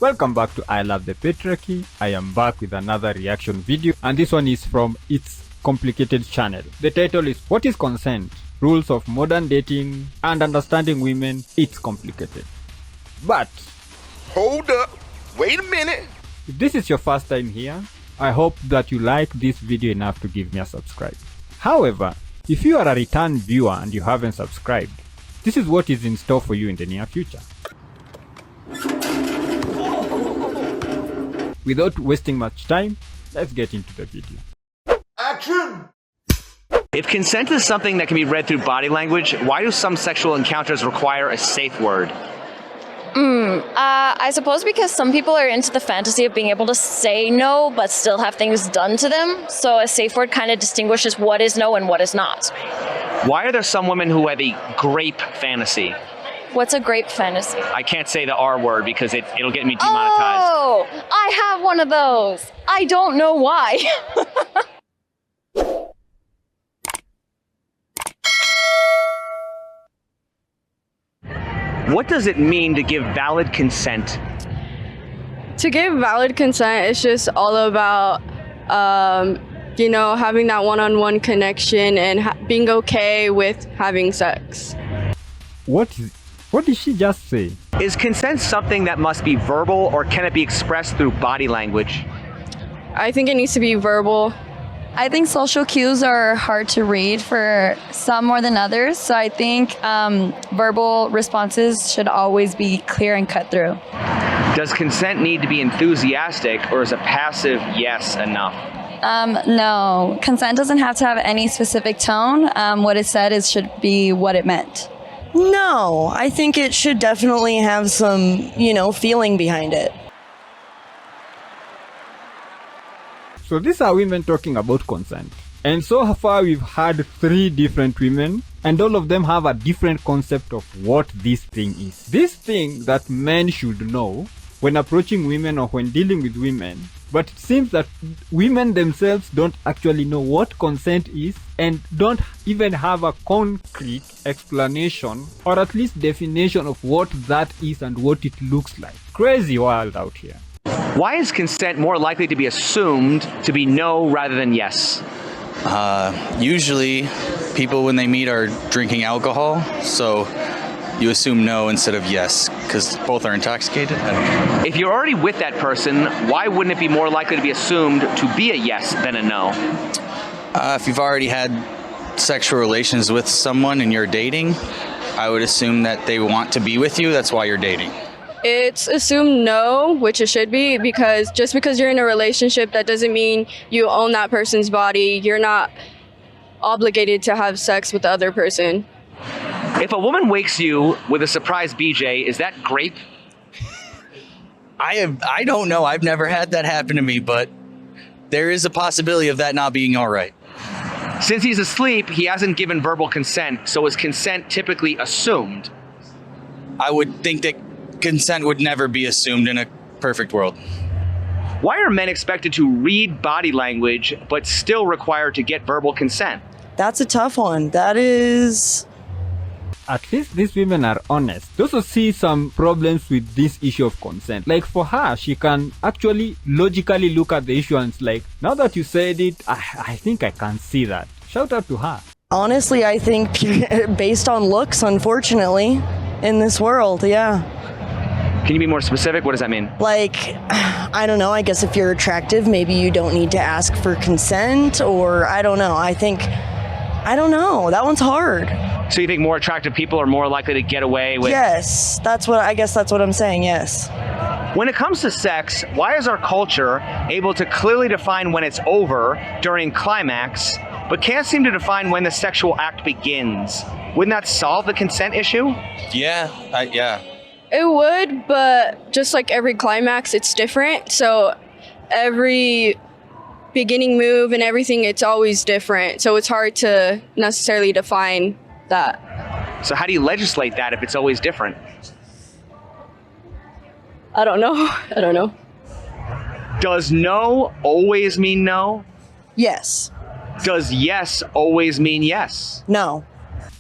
Welcome back to I Love the Patriarchy. I am back with another reaction video, and this one is from It's Complicated channel. The title is What is Consent? Rules of Modern Dating and Understanding Women. It's Complicated. But hold up, wait a minute. If this is your first time here, I hope that you like this video enough to give me a subscribe. However, if you are a return viewer and you haven't subscribed, this is what is in store for you in the near future. Without wasting much time, let's get into the video. Action! If consent is something that can be read through body language, why do some sexual encounters require a safe word? I suppose because some people are into the fantasy of being able to say no but still have things done to them. So a safe word kind of distinguishes what is no and what is not. Why are there some women who have a grape fantasy? What's a grape fantasy? I can't say the R word because it'll get me demonetized. Oh, I have one of those. I don't know why. What does it mean to give valid consent? To give valid consent, it's just all about, having that one-on-one connection and being okay with having sex. What did she just say? Is consent something that must be verbal, or can it be expressed through body language? I think it needs to be verbal. I think social cues are hard to read for some more than others. So I think verbal responses should always be clear and cut through. Does consent need to be enthusiastic, or is a passive yes enough? No, consent doesn't have to have any specific tone. What is said should be what it meant. No, I think it should definitely have some, feeling behind it. So these are women talking about consent. And so far we've had 3 different women, and all of them have a different concept of what this thing is. This thing that men should know when approaching women or when dealing with women. But it seems that women themselves don't actually know what consent is and don't even have a concrete explanation or at least definition of what that is and what it looks like. Crazy world out here. Why is consent more likely to be assumed to be no rather than yes? Usually people when they meet are drinking alcohol, so you assume no instead of yes, because both are intoxicated. If you're already with that person, why wouldn't it be more likely to be assumed to be a yes than a no? If you've already had sexual relations with someone and you're dating, I would assume that they want to be with you. That's why you're dating. It's assumed no, which it should be, because just because you're in a relationship, that doesn't mean you own that person's body. You're not obligated to have sex with the other person. If a woman wakes you with a surprise BJ, is that grape? I don't know. I've never had that happen to me, but there is a possibility of that not being all right. Since he's asleep, he hasn't given verbal consent, so is consent typically assumed? I would think that consent would never be assumed in a perfect world. Why are men expected to read body language but still required to get verbal consent? That's a tough one. That is... At least these women are honest. They also see some problems with this issue of consent. Like for her, she can actually logically look at the issue and it's like, now that you said it, I think I can see that. Shout out to her. Honestly, I think based on looks, unfortunately, in this world, yeah. Can you be more specific? What does that mean? Like, I don't know, I guess if you're attractive, maybe you don't need to ask for consent, or I don't know. I don't know. That one's hard. So you think more attractive people are more likely to get away with... Yes, that's what I'm saying, yes. When it comes to sex, why is our culture able to clearly define when it's over during climax, but can't seem to define when the sexual act begins? Wouldn't that solve the consent issue? Yeah. It would, but just like every climax, it's different. So every beginning move and everything, it's always different. So it's hard to necessarily define that. So how do you legislate that if it's always different? I don't know. Does no always mean no? Yes. Does yes always mean yes? No.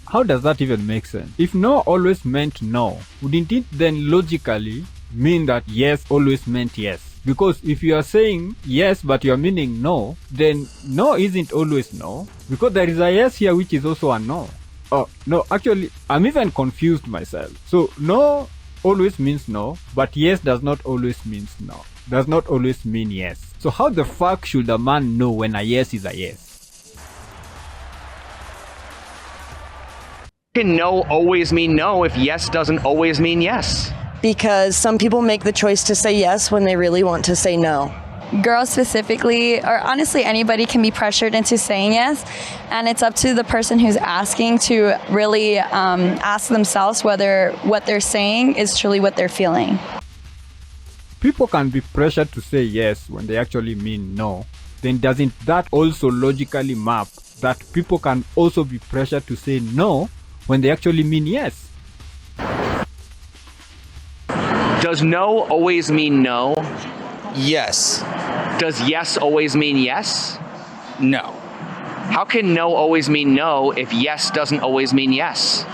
How does that even make sense? If no always meant no, wouldn't it then logically mean that yes always meant yes. Because if you are saying yes but you are meaning no, then no isn't always no. Because there is a yes here which is also a no. Oh, no, actually, I'm even confused myself. So no always means no, but yes does not always mean no. Does not always mean yes. So how the fuck should a man know when a yes is a yes? Can no always mean no if yes doesn't always mean yes? Because some people make the choice to say yes when they really want to say no. Girls specifically, or honestly anybody, can be pressured into saying yes, and it's up to the person who's asking to really ask themselves whether what they're saying is truly what they're feeling. People can be pressured to say yes when they actually mean no. Then doesn't that also logically map that people can also be pressured to say no when they actually mean yes? Does no always mean no? Yes. Does yes always mean yes? No. How can no always mean no if yes doesn't always mean yes?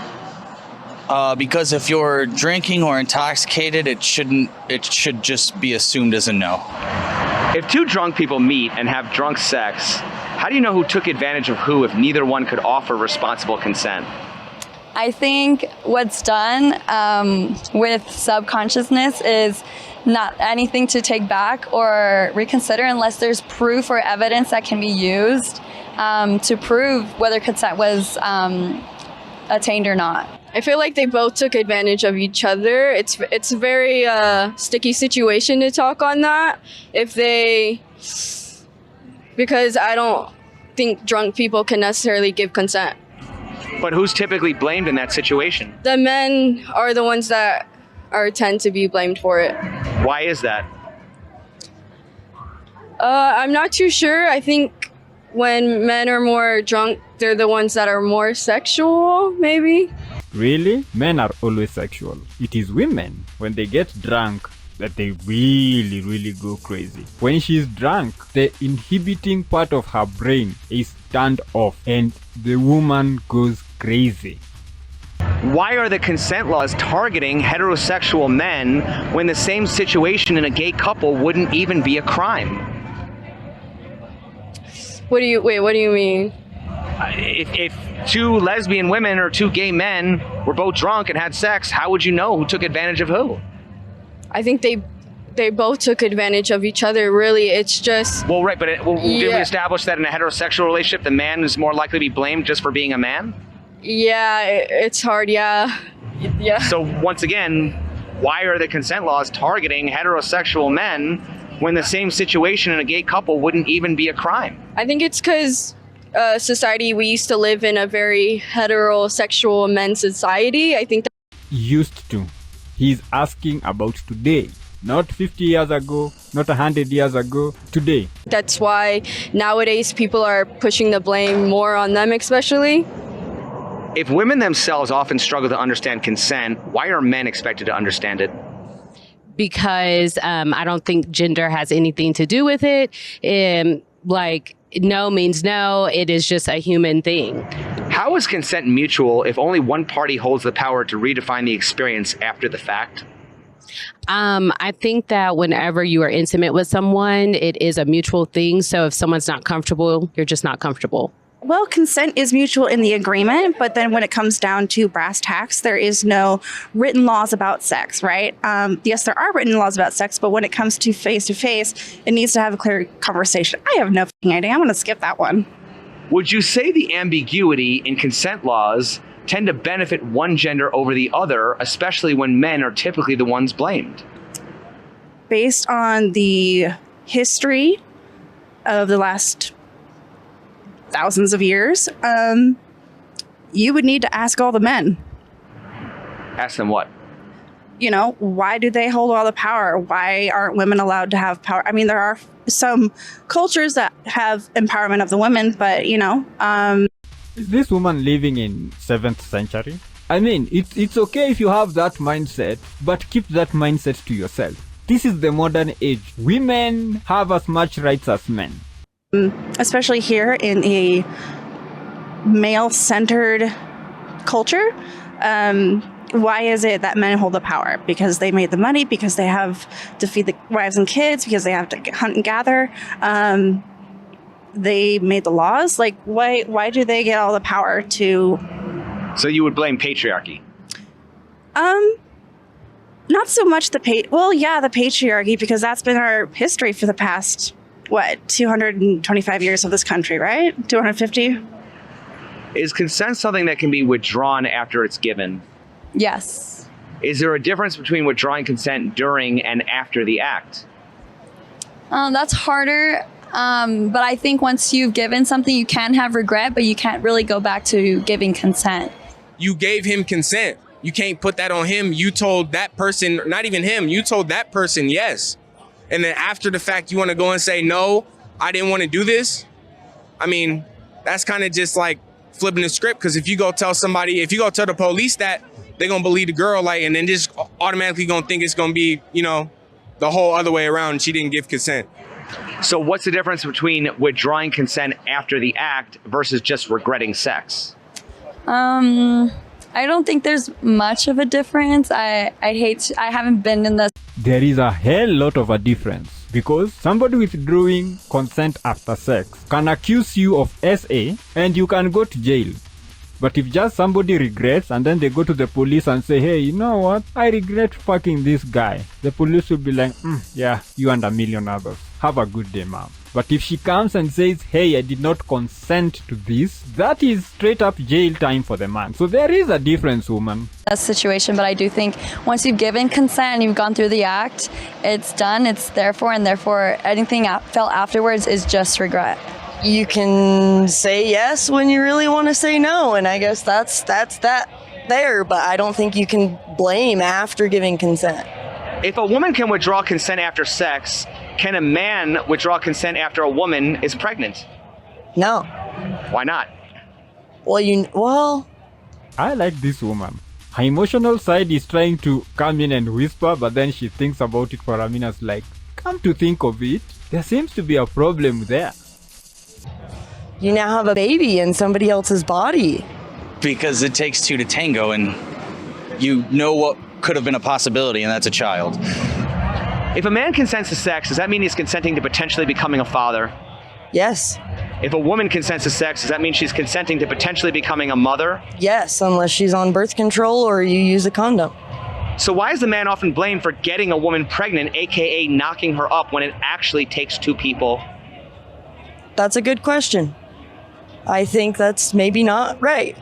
Because if you're drinking or intoxicated, it should just be assumed as a no. If two drunk people meet and have drunk sex, how do you know who took advantage of who if neither one could offer responsible consent? I think what's done with subconsciousness is not anything to take back or reconsider unless there's proof or evidence that can be used to prove whether consent was attained or not. I feel like they both took advantage of each other. It's a very sticky situation to talk on that. Because I don't think drunk people can necessarily give consent. But who's typically blamed in that situation? The men are the ones that tend to be blamed for it. Why is that? I'm not too sure. I think when men are more drunk, they're the ones that are more sexual, maybe. Really? Men are always sexual. It is women, when they get drunk, that they really, really go crazy. When she's drunk, the inhibiting part of her brain is turned off and the woman goes crazy. Why are the consent laws targeting heterosexual men when the same situation in a gay couple wouldn't even be a crime? What do you mean? If two lesbian women or two gay men were both drunk and had sex, how would you know who took advantage of who? I think they both took advantage of each other, really. It's just... Well, right, but did we establish that in a heterosexual relationship, the man is more likely to be blamed just for being a man? Yeah, it's hard, yeah. So once again, why are the consent laws targeting heterosexual men when the same situation in a gay couple wouldn't even be a crime? I think it's because society, we used to live in a very heterosexual men society. I think Used to. He's asking about today. Not 50 years ago, not 100 years ago, today. that's why nowadays people are pushing the blame more on them, especially. If women themselves often struggle to understand consent, why are men expected to understand it? Because I don't think gender has anything to do with it. Like, no means no. It is just a human thing. How is consent mutual if only one party holds the power to redefine the experience after the fact? I think that whenever you are intimate with someone, it is a mutual thing. So if someone's not comfortable, you're just not comfortable. Well, consent is mutual in the agreement, but then when it comes down to brass tacks, there is no written laws about sex, right? Yes, there are written laws about sex, but when it comes to face-to-face, it needs to have a clear conversation. I have no fucking idea. I'm going to skip that one. Would you say the ambiguity in consent laws tend to benefit one gender over the other, especially when men are typically the ones blamed? Based on the history of the last thousands of years, you would need to ask all the men. Ask them what? You know, why do they hold all the power? Why aren't women allowed to have power? I mean, there are some cultures that have empowerment of the women, but, you know... Is this woman living in 7th century? I mean, it's okay if you have that mindset, but keep that mindset to yourself. This is the modern age. Women have as much rights as men. Especially here in a male-centered culture, why is it that men hold the power? Because they made the money, because they have to feed the wives and kids, because they have to hunt and gather. They made the laws. Like, why do they get all the power to? So you would blame patriarchy? Not so much the patriarchy, because that's been our history for the past, 225 years of this country, right? 250? Is consent something that can be withdrawn after it's given? Yes. Is there a difference between withdrawing consent during and after the act? That's harder. But I think once you've given something, you can have regret, but you can't really go back to giving consent. You gave him consent. You can't put that on him. You told that person, not even him, you told that person yes. And then after the fact, you want to go and say, no, I didn't want to do this. I mean, that's kind of just like flipping the script, because if you go tell the police that, they're going to believe the girl, and then just automatically going to think it's going to be, the whole other way around. She didn't give consent. So what's the difference between withdrawing consent after the act versus just regretting sex? I don't think there's much of a difference. I haven't been in the... There is a hell lot of a difference, because somebody withdrawing consent after sex can accuse you of SA and you can go to jail. But if just somebody regrets and then they go to the police and say, hey, you know what? I regret fucking this guy. The police will be like, yeah, you and a million others. Have a good day, ma'am. But if she comes and says, hey, I did not consent to this, that is straight up jail time for the man. So there is a difference, woman. That situation, but I do think once you've given consent and you've gone through the act, it's done, it's therefore, and therefore anything felt afterwards is just regret. You can say yes when you really want to say no, and I guess that's that there, but I don't think you can blame after giving consent. If a woman can withdraw consent after sex, can a man withdraw consent after a woman is pregnant? No. Why not? Well, I like this woman. Her emotional side is trying to come in and whisper, but then she thinks about it for a minute, like, come to think of it, there seems to be a problem there. You now have a baby in somebody else's body. Because it takes two to tango, and you know what could have been a possibility, and that's a child. If a man consents to sex, does that mean he's consenting to potentially becoming a father? Yes. If a woman consents to sex, does that mean she's consenting to potentially becoming a mother? Yes, unless she's on birth control or you use a condom. So why is the man often blamed for getting a woman pregnant, aka knocking her up, when it actually takes two people? That's a good question. I think that's maybe not right.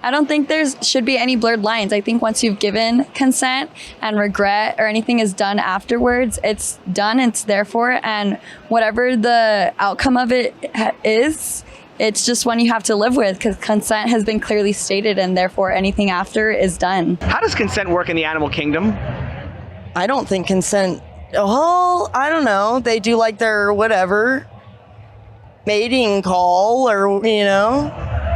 I don't think should be any blurred lines. I think once you've given consent and regret or anything is done afterwards, it's done, it's therefore, and whatever the outcome of it is, it's just one you have to live with, because consent has been clearly stated, and therefore anything after is done. How does consent work in the animal kingdom? I don't think consent, I don't know. They do like their whatever mating call, or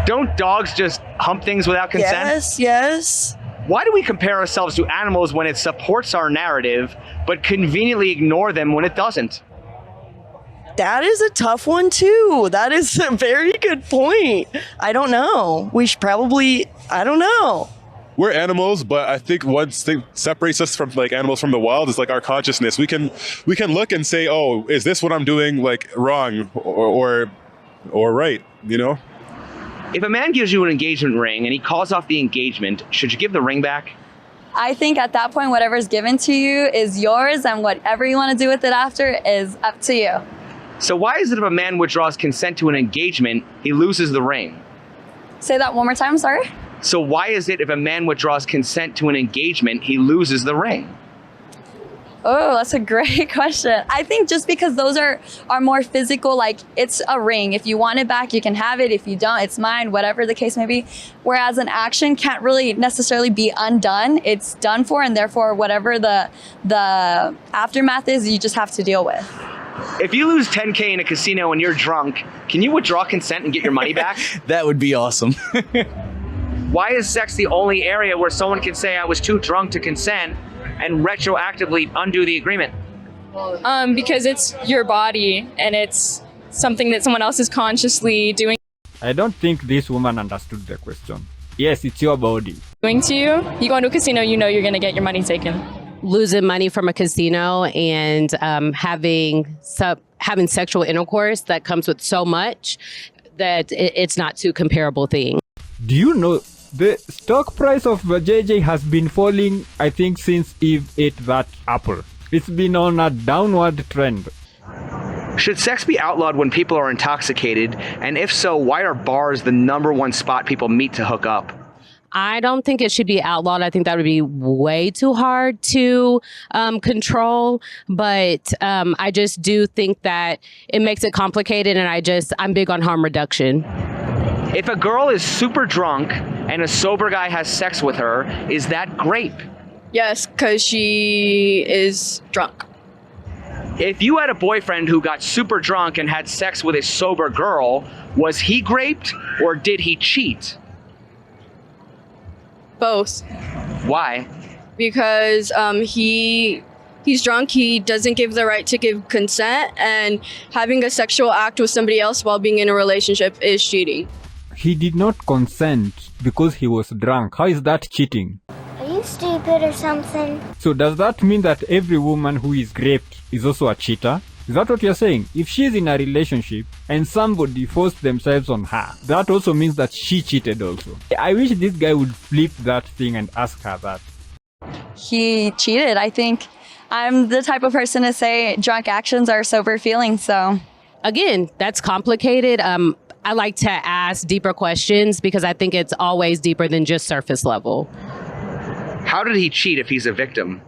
Don't dogs just hump things without consent? Yes. Why do we compare ourselves to animals when it supports our narrative, but conveniently ignore them when it doesn't? That is a tough one too. That is a very good point. I don't know. We should probably, I don't know. We're animals, but I think one thing separates us from animals from the wild is our consciousness. We can look and say, oh, is this what I'm doing wrong or right? If a man gives you an engagement ring and he calls off the engagement, should you give the ring back? I think at that point, whatever's given to you is yours, and whatever you want to do with it after is up to you. So why is it if a man withdraws consent to an engagement, he loses the ring? Say that one more time, sorry? So why is it if a man withdraws consent to an engagement, he loses the ring? Oh, that's a great question. I think just because those are more physical, it's a ring. If you want it back, you can have it. If you don't, it's mine, whatever the case may be. Whereas an action can't really necessarily be undone. It's done for, and therefore whatever the aftermath is, you just have to deal with. If you lose $10K in a casino and you're drunk, can you withdraw consent and get your money back? That would be awesome. Why is sex the only area where someone can say I was too drunk to consent and retroactively undo the agreement? Because it's your body and it's something that someone else is consciously doing. I don't think this woman understood the question. Yes, it's your body. Doing to you, you go into a casino, you know you're going to get your money taken. Losing money from a casino and having sexual intercourse that comes with so much that it's not two comparable things. Do you know the stock price of JJ has been falling, I think, since Eve ate that apple. It's been on a downward trend. Should sex be outlawed when people are intoxicated? And if so, why are bars the #1 spot people meet to hook up? I don't think it should be outlawed. I think that would be way too hard to control. But I just do think that it makes it complicated. And I'm big on harm reduction. If a girl is super drunk and a sober guy has sex with her, is that grape? Yes, because she is drunk. If you had a boyfriend who got super drunk and had sex with a sober girl, was he graped or did he cheat? Both. Why? Because he's drunk, he doesn't give the right to give consent, and having a sexual act with somebody else while being in a relationship is cheating. He did not consent because he was drunk. How is that cheating? Are you stupid or something? So does that mean that every woman who is raped is also a cheater? Is that what you're saying? If she's in a relationship and somebody forced themselves on her, that also means that she cheated also. I wish this guy would flip that thing and ask her that. He cheated. I think I'm the type of person to say drunk actions are sober feelings. So again, that's complicated. I like to ask deeper questions because I think it's always deeper than just surface level. How did he cheat if he's a victim?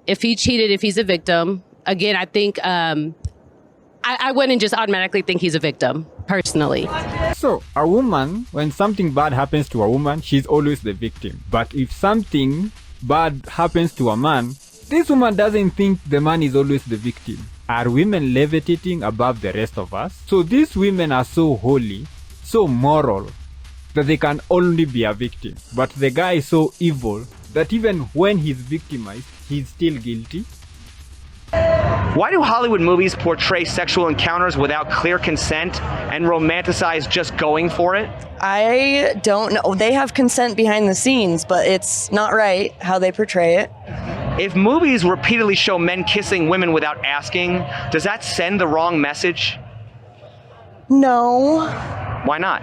If he's a victim, again, I think I wouldn't just automatically think he's a victim, personally. So, a woman, when something bad happens to a woman, she's always the victim. But if something bad happens to a man, this woman doesn't think the man is always the victim. Are women levitating above the rest of us? So these women are so holy, so moral, that they can only be a victim. But the guy is so evil that even when he's victimized, he's still guilty. Why do Hollywood movies portray sexual encounters without clear consent and romanticize just going for it? I don't know. They have consent behind the scenes, but it's not right how they portray it. If movies repeatedly show men kissing women without asking, does that send the wrong message? No. Why not?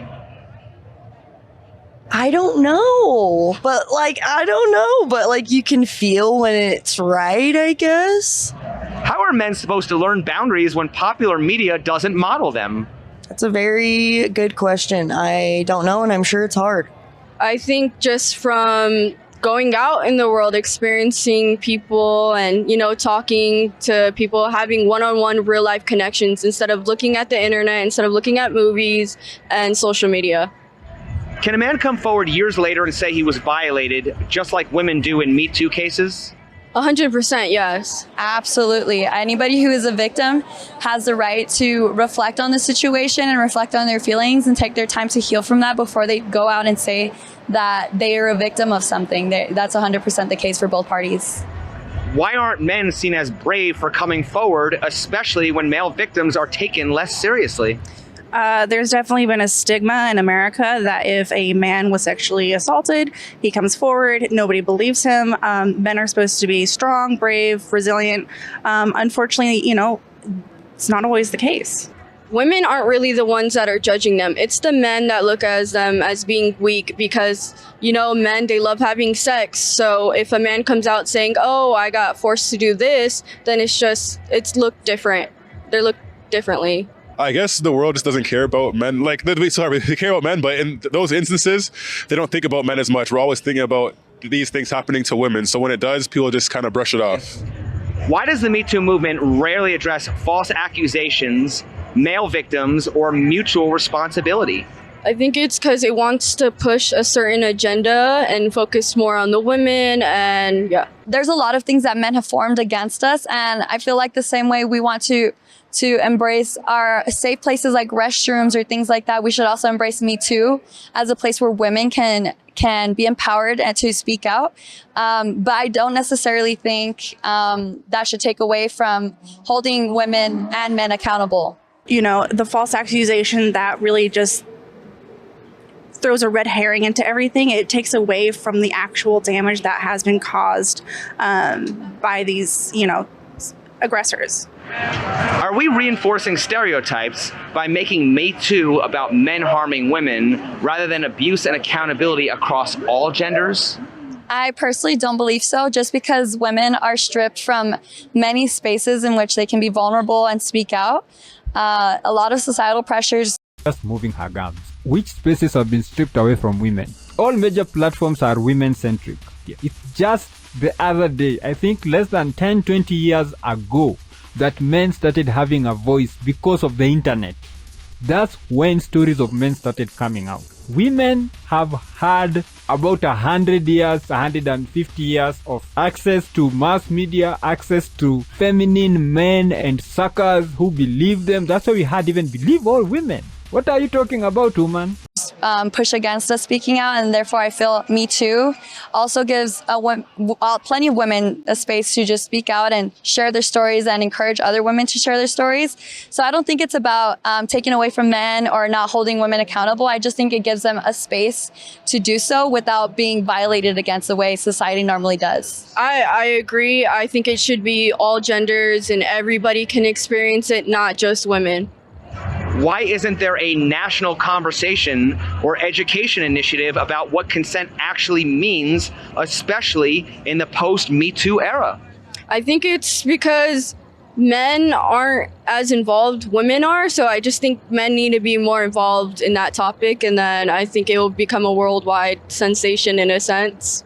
I don't know. But you can feel when it's right, I guess. How are men supposed to learn boundaries when popular media doesn't model them? That's a very good question. I don't know, and I'm sure it's hard. I think just from going out in the world, experiencing people and, talking to people, having one-on-one real life connections instead of looking at the internet, instead of looking at movies and social media. Can a man come forward years later and say he was violated, just like women do in Me Too cases? 100%, yes. Absolutely. Anybody who is a victim has the right to reflect on the situation and reflect on their feelings and take their time to heal from that before they go out and say that they are a victim of something. That's 100% the case for both parties. Why aren't men seen as brave for coming forward, especially when male victims are taken less seriously? There's definitely been a stigma in America that if a man was sexually assaulted, he comes forward, nobody believes him. Men are supposed to be strong, brave, resilient. Unfortunately, it's not always the case. Women aren't really the ones that are judging them. It's the men that look at them as being weak because, men, they love having sex. So if a man comes out saying, oh, I got forced to do this, then it's looked different. They look differently. I guess the world just doesn't care about men. They care about men, but in those instances, they don't think about men as much. We're always thinking about these things happening to women. So when it does, people just kind of brush it off. Why does the Me Too movement rarely address false accusations, male victims, or mutual responsibility? I think it's because it wants to push a certain agenda and focus more on the women There's a lot of things that men have formed against us, and I feel like the same way we want to embrace our safe places like restrooms or things like that, we should also embrace Me Too as a place where women can be empowered and to speak out. But I don't necessarily think that should take away from holding women and men accountable. The false accusation that really just throws a red herring into everything. It takes away from the actual damage that has been caused by these, aggressors. Are we reinforcing stereotypes by making Me Too about men harming women rather than abuse and accountability across all genders? I personally don't believe so, just because women are stripped from many spaces in which they can be vulnerable and speak out. A lot of societal pressures. Just moving her gums. Which spaces have been stripped away from women? All major platforms are women-centric. It's just the other day, I think less than 10-20 years ago, that men started having a voice because of the internet. That's when stories of men started coming out. Women have had about 100 years, 150 years of access to mass media, access to feminine men and suckers who believe them. That's why we had even believe all women. What are you talking about, woman? Push against us speaking out, and therefore I feel Me Too also gives plenty of women a space to just speak out and share their stories and encourage other women to share their stories. So I don't think it's about taking away from men or not holding women accountable. I just think it gives them a space to do so without being violated against the way society normally does. I agree. I think it should be all genders and everybody can experience it, not just women. Why isn't there a national conversation or education initiative about what consent actually means, especially in the post-Me Too era? I think it's because men aren't as involved women are, so I just think men need to be more involved in that topic, and then I think it will become a worldwide sensation in a sense.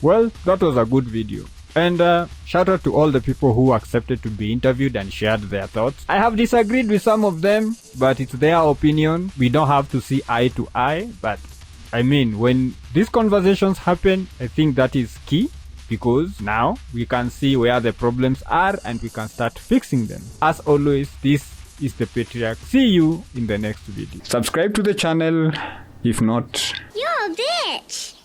Well, that was a good video. And shout out to all the people who accepted to be interviewed and shared their thoughts. I have disagreed with some of them, but it's their opinion. We don't have to see eye to eye. But I mean, when these conversations happen, I think that is key, because now we can see where the problems are and we can start fixing them. As always, this is the Patriarch. See you in the next video. Subscribe to the channel if not. You're a bitch.